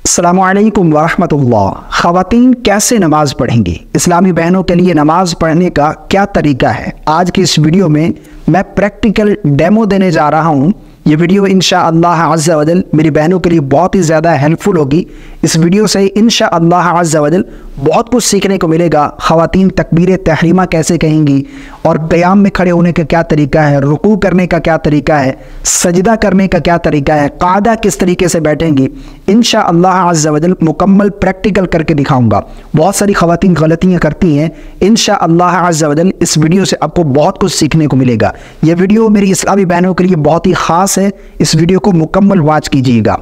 अस्सलामुअलैकुम वरहमतुल्लाह। ख़वातीन कैसे नमाज पढ़ेंगी, इस्लामी बहनों के लिए नमाज पढ़ने का क्या तरीका है, आज की इस वीडियो में मैं प्रैक्टिकल डेमो देने जा रहा हूँ। ये वीडियो इंशाअल्लाह अज़्ज़ा वजल मेरी बहनों के लिए बहुत ही ज़्यादा हेल्पफुल होगी। इस वीडियो से इंशाअल्लाह अज़्ज़ा वजल बहुत कुछ सीखने को मिलेगा। ख़वातीन तकबीर तहरीमा कैसे कहेंगी और क़याम में खड़े होने का क्या तरीका है, रुकू करने का क्या तरीका है, सजदा करने का क्या तरीका है, क़ादा किस तरीके से बैठेंगी, इंशाअल्लाह अज़्ज़ा वजल मुकम्मल प्रैक्टिकल करके दिखाऊंगा। बहुत सारी ख़वातीन गलतियाँ करती हैं, इंशाअल्लाह अज़्ज़ा वजल इस वीडियो से आपको बहुत कुछ सीखने को मिलेगा। यह वीडियो मेरी इस्लामी बहनों के लिए बहुत ही ख़ास है, इस वीडियो को मुकम्मल वॉच कीजिएगा।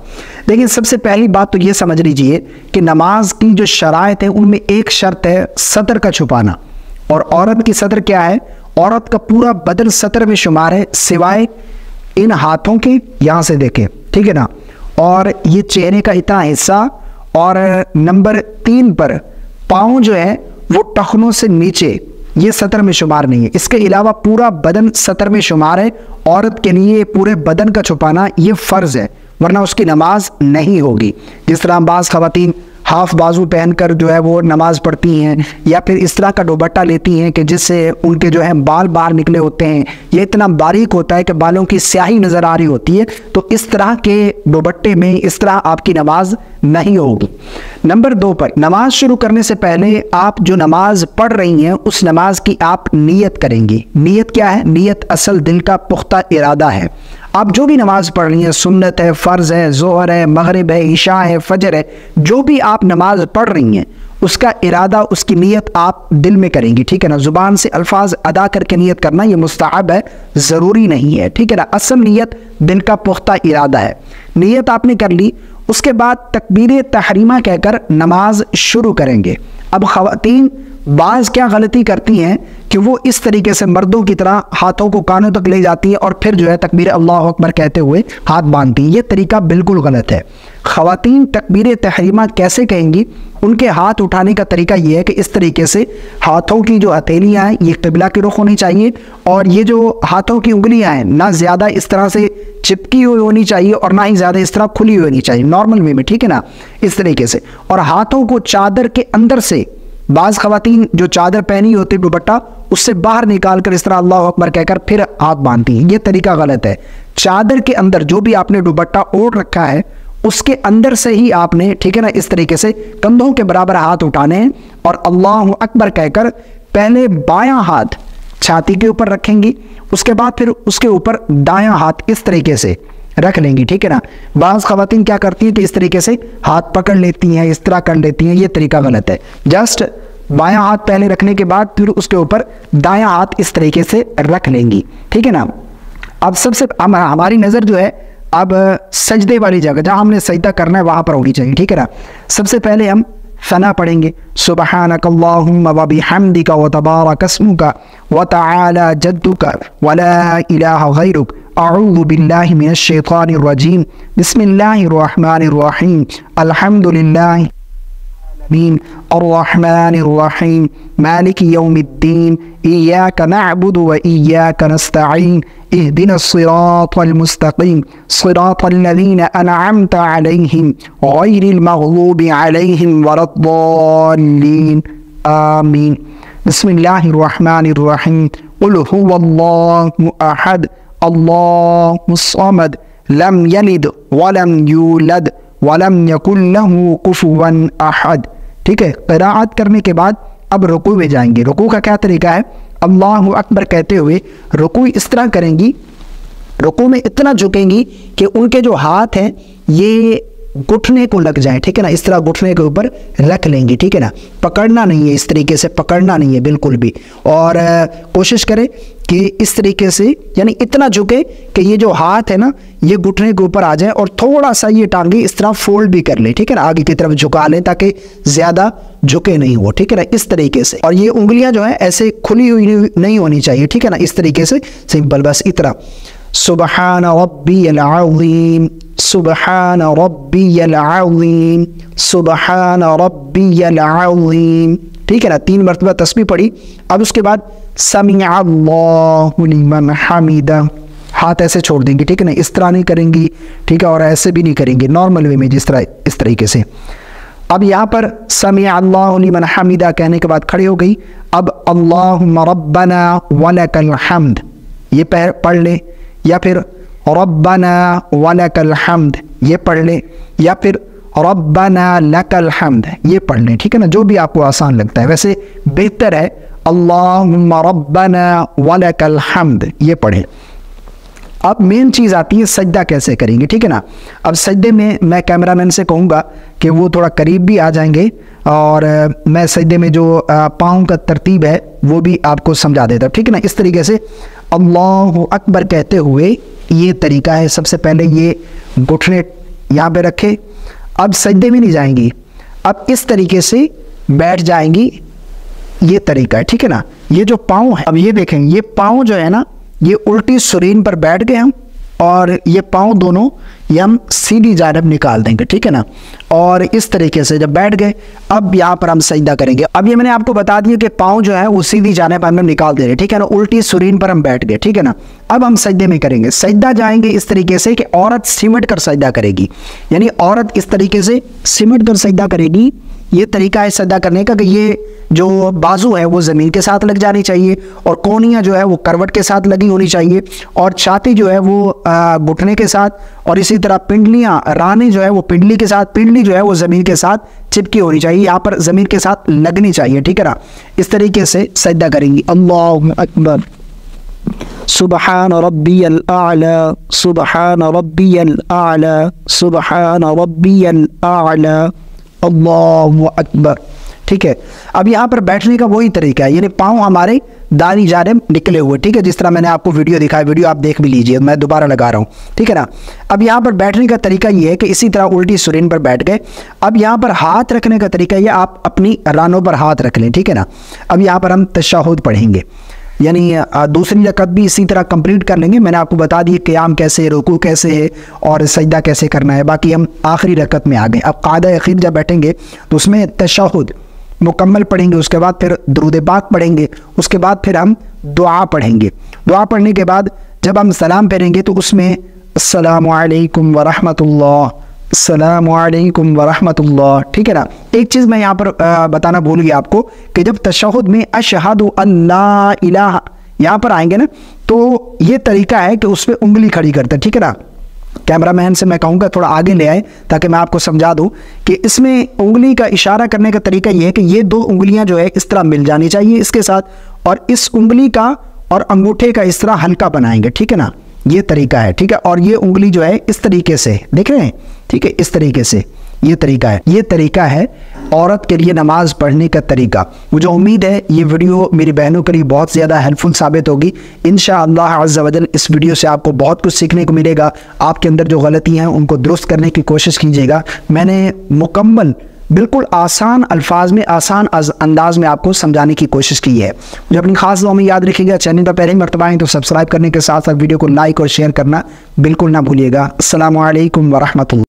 लेकिन सबसे पहली बात तो ये समझ लीजिए कि नमाज की जो शराइत है उनमें एक शर्त है सतर का छुपाना। और औरत की सतर क्या है, औरत का पूरा बदन सतर में शुमार है सिवाय इन हाथों के, यहां से देखें, ठीक है ना, और ये चेहरे का इतना हिस्सा, और नंबर 3 पर पाँव जो है वो टखनों से नीचे, ये सतर में शुमार नहीं है। इसके अलावा पूरा बदन सतर में शुमार है। औरत के लिए पूरे बदन का छुपाना ये फ़र्ज़ है, वरना उसकी नमाज नहीं होगी। जिस तरह बाज़ ख़वातीन हाफ बाजू पहनकर जो है वो नमाज पढ़ती हैं, या फिर इस तरह का दुपट्टा लेती हैं कि जिससे उनके जो है बाल बाहर निकले होते हैं, ये इतना बारीक होता है कि बालों की स्याही नज़र आ रही होती है। तो इस तरह के दुपट्टे में इस तरह आपकी नमाज नहीं होगी। नंबर 2 पर नमाज शुरू करने से पहले आप जो नमाज पढ़ रही हैं उस नमाज की आप नियत करेंगी। नियत क्या है? नियत असल दिल का पुख्ता इरादा है। आप जो भी नमाज पढ़ रही हैं, सुन्नत है, फ़र्ज़ है, ज़ोहर है, मगरिब है, इशा है, फजर है, जो भी आप नमाज पढ़ रही हैं उसका इरादा, उसकी नियत आप दिल में करेंगी, ठीक है ना। ज़ुबान से अल्फाज अदा करके नियत करना ये मुस्तहब है, ज़रूरी नहीं है, ठीक है ना। असल नियत दिल का पुख्ता इरादा है। नियत आपने कर ली, उसके बाद तकबीर तहरीमा कहकर नमाज शुरू करेंगे। अब ख़वातीन बाज़ क्या गलती करती हैं कि वो इस तरीके से मर्दों की तरह हाथों को कानों तक ले जाती हैं और फिर जो है तकबीर अल्लाह अकबर कहते हुए हाथ बांधती हैं। ये तरीका बिल्कुल गलत है। ख़वातीन तकबीर तहरीमा कैसे कहेंगी, उनके हाथ उठाने का तरीका ये है कि इस तरीके से हाथों की जो हथेलियाँ हैं ये क़िबला की रुख होनी चाहिए, और ये जो हाथों की उंगलियाँ हैं ना ज़्यादा इस तरह से चिपकी हुई होनी चाहिए और ना ही ज़्यादा इस तरह खुली हुई होनी चाहिए, नॉर्मल वे में, ठीक है ना, इस तरीके से। और हाथों को चादर के अंदर से, बाज़ ख़वातीन जो चादर पहनी होती दुपट्टा उससे बाहर निकाल कर इस तरह अल्लाह अकबर कहकर फिर हाथ बांधती हैं। ये तरीका गलत है। चादर के अंदर जो भी आपने दुपट्टा ओढ़ रखा है उसके अंदर से ही आपने, ठीक है ना, इस तरीके से कंधों के बराबर हाथ उठाने हैं और अल्लाह अकबर कहकर पहले बायां हाथ छाती के ऊपर रखेंगी, उसके बाद फिर उसके ऊपर दायां हाथ इस तरीके से रख लेंगी, ठीक है ना। बाज़ ख़वातीन क्या करती हैं कि इस तरीके से हाथ पकड़ लेती हैं, इस तरह कर लेती हैं, ये तरीका गलत है। जस्ट बायां हाथ पहले रखने के बाद फिर उसके ऊपर दायां हाथ इस तरीके से रख लेंगी, ठीक है ना। अब सबसे हमारी नज़र जो है अब सजदे वाली जगह जहाँ हमने सजदा करना है वहाँ पर होनी चाहिए, ठीक है ना। सबसे पहले हम सना पढ़ेंगे, सुब्हानक अल्लाहुम्मा व बिहम्दिका व तबारक अस्मुका व तआला जद्दुका व ला इलाहा गैरुक अऊज़ु बिल्लाहि मिनश शैतानिर रजीम बिस्मिल्लाहिर रहमानिर रहीम अल्हम्दुलिल्लाहि आमीन अर्रहमानिर रहीम मालिकि यौमिद्दीन इय्याका नअबुदु व इय्याका नस्तईन इहदिनस सिरातल मुस्तकीम सिरातल लज़ीना अनअमत अलैहिम गैरिल मग़लूबि अलैहिम वलद्दाल्लीन आमीन बिस्मिल्लाहिर रहमानिर रहीम क़ुल हुवल्लाहु अहद अल्लाहुस समद लम यलिद वलम यूलद वलम यकुल लहू कुफुवन अहद, ठीक है। क़िराअत करने के बाद अब रुकू में जाएंगे। रुकू का क्या तरीका है, अल्लाहु अकबर कहते हुए रुकू इस तरह करेंगी, रुकू में इतना झुकेंगी कि उनके जो हाथ हैं ये घुटने को लग जाए, ठीक है ना, इस तरह घुटने के ऊपर रख लेंगी, ठीक है ना। पकड़ना नहीं है, इस तरीके से पकड़ना नहीं है बिल्कुल भी, और कोशिश करें कि इस तरीके से, यानी इतना झुके कि ये जो हाथ है ना ये घुटने के ऊपर आ जाए, और थोड़ा सा ये टांगे इस तरह फोल्ड भी कर लें, ठीक है ना, आगे की तरफ झुका लें ताकि ज़्यादा झुके नहीं हो, ठीक है ना, इस तरीके से। और ये उंगलियां जो है ऐसे खुली हुई नहीं होनी चाहिए, ठीक है ना, इस तरीके से सिंपल, बस इतना। सुब्हान रब्बियल अज़ीम सुब्हान रब्बियल अज़ीम सुब्हान रब्बियल अज़ीम, ठीक है ना, 3 मरतबा तस्बीह पढ़ी। अब उसके बाद समिअ अल्लाहु लिमन हमिदा, हाथ ऐसे छोड़ देंगी, ठीक है ना, इस तरह नहीं करेंगी, ठीक है, और ऐसे भी नहीं करेंगी, नॉर्मल वे में जिस तरह इस तरीके से। अब यहाँ पर समी अल्लाहु लिमन हमीदा कहने के बाद खड़ी हो गई। अब अल्लाहुम्मा रब्बना वलकल हम्द ये पढ़ ले, या फिर रब्बना वलकल हम्द ये पढ़ ले, या फिर रब्बना लकल हम्द ये पढ़ लें, ठीक है ना, जो भी आपको आसान लगता है। वैसे बेहतर है अल्लाहुम्मा रब्बना वलकल हम्द ये पढ़े। अब मेन चीज़ आती है सजदा कैसे करेंगे, ठीक है ना। अब सजदे में मैं कैमरामैन से कहूँगा कि वो थोड़ा करीब भी आ जाएंगे और मैं सजदे में जो पाँव का तरतीब है वो भी आपको समझा देता हूँ, ठीक है ना। इस तरीके से अल्लाहु अकबर कहते हुए ये तरीका है। सबसे पहले ये घुटने यहाँ पे रखे, अब सजदे में नहीं जाएंगी, अब इस तरीके से बैठ जाएंगी, ये तरीका है, ठीक है ना। ये जो पाँव है, अब ये देखें, ये पाँव जो है ना ये उल्टी सुरीन पर बैठ गए हम, और ये पाँव दोनों ये हम सीधी जानिब निकाल देंगे, ठीक है ना। और इस तरीके से जब बैठ गए, अब यहाँ पर हम सजदा करेंगे। अब ये मैंने आपको बता दिया कि पाँव जो है वो सीधी जानिब हम निकाल दे रहे, ठीक है ना, उल्टी सुरीन पर हम बैठ गए, ठीक है ना। अब हम सजदे में करेंगे। सजदा जाएंगे इस तरीके से कि औरत सिमट कर सजदा करेगी, यानी औरत इस तरीके से सिमट कर सजदा करेगी। ये तरीका है सजदा करने का कि ये जो बाजू है वो ज़मीन के साथ लग जानी चाहिए, और कोहनियाँ जो है वो करवट के साथ लगी होनी चाहिए, और छाती जो है वो घुटने के साथ, और इसी तरह पिंडलियाँ रानी जो है वो पिंडली के साथ, पिंडली जो है वो ज़मीन के साथ चिपकी होनी चाहिए, यहाँ पर ज़मीन के साथ लगनी चाहिए, ठीक है ना। इस तरीके से सजदा करेंगी। अल्लाहु अकबर, सुबहान रब्बियल आला, सुबहान रब्बियल आला, सुबहान रब्बियल आला, अल्लाहु अकबर, ठीक है। अब यहाँ पर बैठने का वही तरीका है, यानी पाँव हमारे दानी जानिब निकले हुए, ठीक है, जिस तरह मैंने आपको वीडियो दिखाया, वीडियो आप देख भी लीजिए, मैं दोबारा लगा रहा हूँ, ठीक है ना। अब यहाँ पर बैठने का तरीका ये है कि इसी तरह उल्टी सुरीन पर बैठ गए। अब यहाँ पर हाथ रखने का तरीका ये, आप अपनी रानों पर हाथ रख लें, ठीक है ना। अब यहाँ पर हम तशहुद पढ़ेंगे, यानी दूसरी रकत भी इसी तरह कंप्लीट कर लेंगे। मैंने आपको बता दिया क़याम कैसे है, रुकू कैसे है, और सजदा कैसे करना है। बाकी हम आखिरी रकत में आ गए। अब क़ादा अखीर जब बैठेंगे तो उसमें तशहुद मुकम्मल पढ़ेंगे, उसके बाद फिर दुरूद पाक पढ़ेंगे, उसके बाद फिर हम दुआ पढ़ेंगे। दुआ पढ़ने के बाद जब हम सलाम फेरेंगे तो उसमें अस्सलामु अलैकुम व रहमतुल्लाह, अस्सलामु अलैकुम व रहमतुल्लाह, ठीक है ना। एक चीज़ मैं यहाँ पर बताना भूल गया आपको कि जब तशहुद में अशहदु अल्ला इलाहा यहाँ पर आएंगे ना, तो ये तरीका है कि उसमें उंगली खड़ी करते हैं, ठीक है ना। कैमरामैन से मैं कहूँगा थोड़ा आगे ले आए ताकि मैं आपको समझा दूँ कि इसमें उंगली का इशारा करने का तरीका ये है कि ये दो उंगलियाँ जो है इस तरह मिल जानी चाहिए इसके साथ, और इस उंगली का और अंगूठे का इस तरह हल्का बनाएंगे, ठीक है ना। ये तरीका है, ठीक है। और ये उंगली जो है इस तरीके से देख रहे हैं, ठीक है, इस तरीके से ये तरीका है। ये तरीका है औरत के लिए नमाज पढ़ने का तरीका। मुझे उम्मीद है ये वीडियो मेरी बहनों के लिए बहुत ज़्यादा हेल्पफुल साबित होगी। इंशाअल्लाह अज़्ज़ा वजल इस वीडियो से आपको बहुत कुछ सीखने को मिलेगा। आपके अंदर जो गलतियाँ हैं उनको दुरुस्त करने की कोशिश कीजिएगा। मैंने मुकम्मल बिल्कुल आसान अल्फाज में, आसान अंदाज में आपको समझाने की कोशिश की है। मुझे अपनी खास दुआ में याद रखिएगा। चैनल पर पहली मरतबा आएँ तो सब्सक्राइब करने के साथ साथ वीडियो को लाइक और शेयर करना बिल्कुल ना भूलिएगा। अस्सलामु अलैकुम व रहमतुल्लाह।